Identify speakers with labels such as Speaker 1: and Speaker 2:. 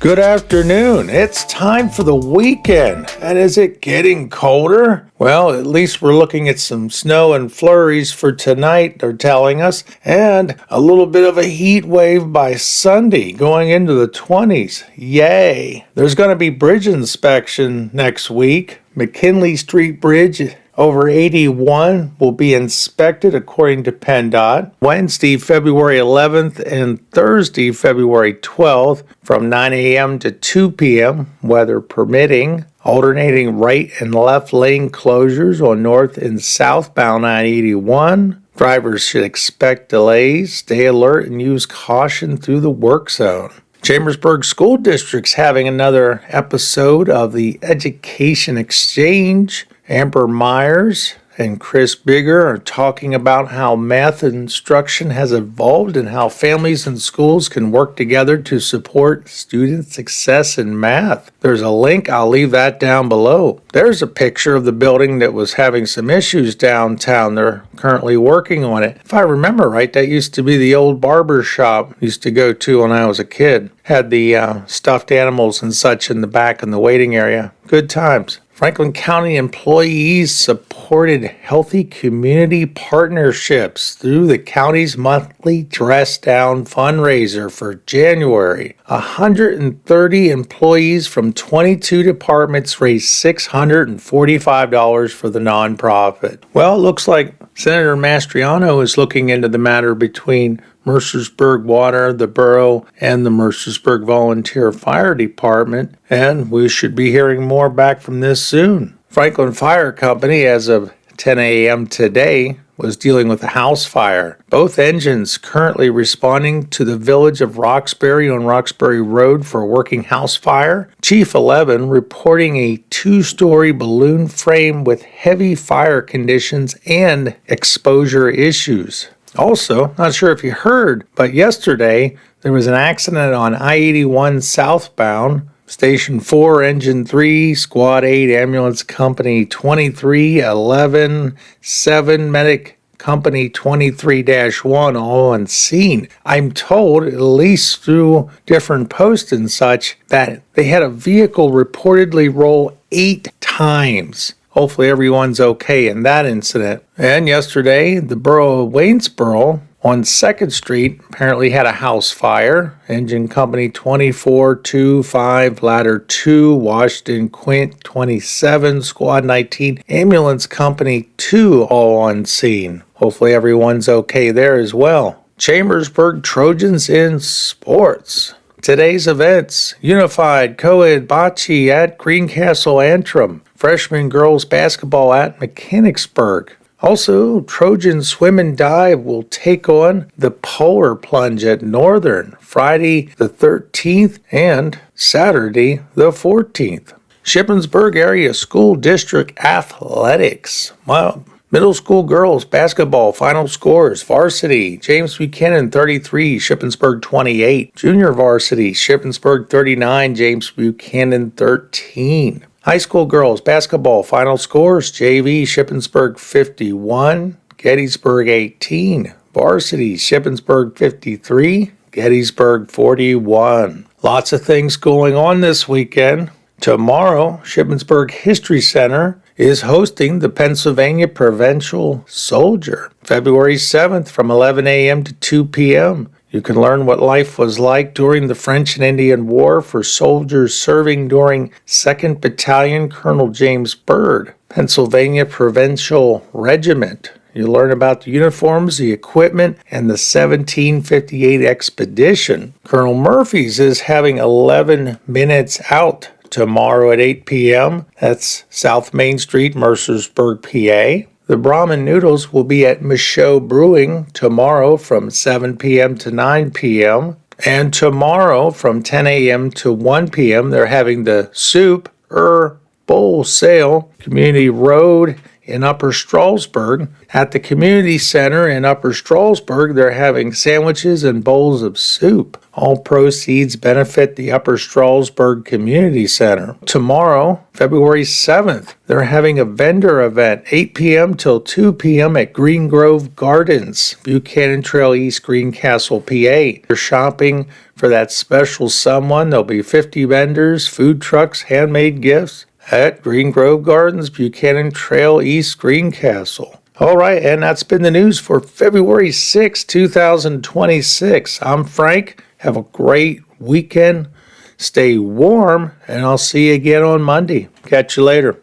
Speaker 1: Good afternoon. It's time for the weekend. And is it getting colder? Well, at least we're looking at some snow and flurries for tonight, they're telling us, and a little bit of a heat wave by Sunday going into the 20s. Yay. There's going to be bridge inspection next week. McKinley Street Bridge over 81 will be inspected according to PennDOT Wednesday, February 11th and Thursday, February 12th from 9 a.m. to 2 p.m., weather permitting. Alternating right and left lane closures on north and southbound I-81. Drivers should expect delays, stay alert, and use caution through the work zone. Chambersburg School District's having another episode of the Education Exchange. Amber Myers and Chris Bigger are talking about how math instruction has evolved and how families and schools can work together to support student success in math. There's a link, I'll leave that down below. There's a picture of the building that was having some issues downtown. They're currently working on it. If I remember right, that used to be the old barber shop I used to go to when I was a kid. Had the stuffed animals and such in the back in the waiting area. Good times. Franklin County employees supported healthy community partnerships through the county's monthly Dress Down fundraiser for January. 130 employees from 22 departments raised $645 for the nonprofit. Well, it looks like Senator Mastriano is looking into the matter between Mercersburg Water, the Borough, and the Mercersburg Volunteer Fire Department, and we should be hearing more back from this soon. Franklin Fire Company, as of 10 a.m. today, was dealing with a house fire. Both engines currently responding to the village of Roxbury on Roxbury Road for a working house fire. Chief 11 reporting a 2-story balloon frame with heavy fire conditions and exposure issues. Also, not sure if you heard, but yesterday there was an accident on I-81 southbound. Station 4, Engine 3, Squad 8, Ambulance Company 2311, 7, Medic Company 23-1, all on scene. I'm told, at least through different posts and such, that they had a vehicle reportedly roll 8 times. Hopefully everyone's okay in that incident. And yesterday, the borough of Waynesboro on 2nd Street apparently had a house fire. Engine Company 2425, Ladder 2, Washington Quint 27, Squad 19, Ambulance Company 2 all on scene. Hopefully everyone's okay there as well. Chambersburg Trojans in sports. Today's events: Unified Co-ed Bocce at Greencastle Antrim. Freshman girls basketball at Mechanicsburg. Also, Trojan Swim and Dive will take on the Polar Plunge at Northern Friday the 13th and Saturday the 14th. Shippensburg Area School District Athletics. Well, middle school girls basketball final scores: varsity James Buchanan 33, Shippensburg 28. Junior varsity Shippensburg 39, James Buchanan 13. High school girls basketball final scores: JV Shippensburg 51, Gettysburg 18. Varsity Shippensburg 53, Gettysburg 41. Lots of things going on this weekend. Tomorrow, Shippensburg History Center is hosting the Pennsylvania Provincial Soldier, February 7th from 11 a.m. to 2 p.m. You can learn what life was like during the French and Indian War for soldiers serving during 2nd Battalion Colonel James Byrd, Pennsylvania Provincial Regiment. You learn about the uniforms, the equipment, and the 1758 expedition. Colonel Murphy's is having 11 Minutes Out tomorrow at 8 p.m. That's South Main Street, Mercersburg, PA. The Brahmin Noodles will be at Michaud Brewing tomorrow from 7 p.m. to 9 p.m. And tomorrow from 10 a.m. to 1 p.m. they're having the Soup Bowl Sale, Community Road in Upper Strasburg. At the community center in Upper Strasburg, they're having sandwiches and bowls of soup. All proceeds benefit the Upper Strasburg Community Center. Tomorrow, February 7th, they're having a vendor event, 8 p.m. till 2 p.m. at Green Grove Gardens, Buchanan Trail East, Greencastle, PA. You're shopping for that special someone. There'll be 50 vendors, food trucks, handmade gifts at Green Grove Gardens, Buchanan Trail East, Greencastle. All right, and that's been the news for February 6, 2026. I'm Frank. Have a great weekend. Stay warm, and I'll see you again on Monday. Catch you later.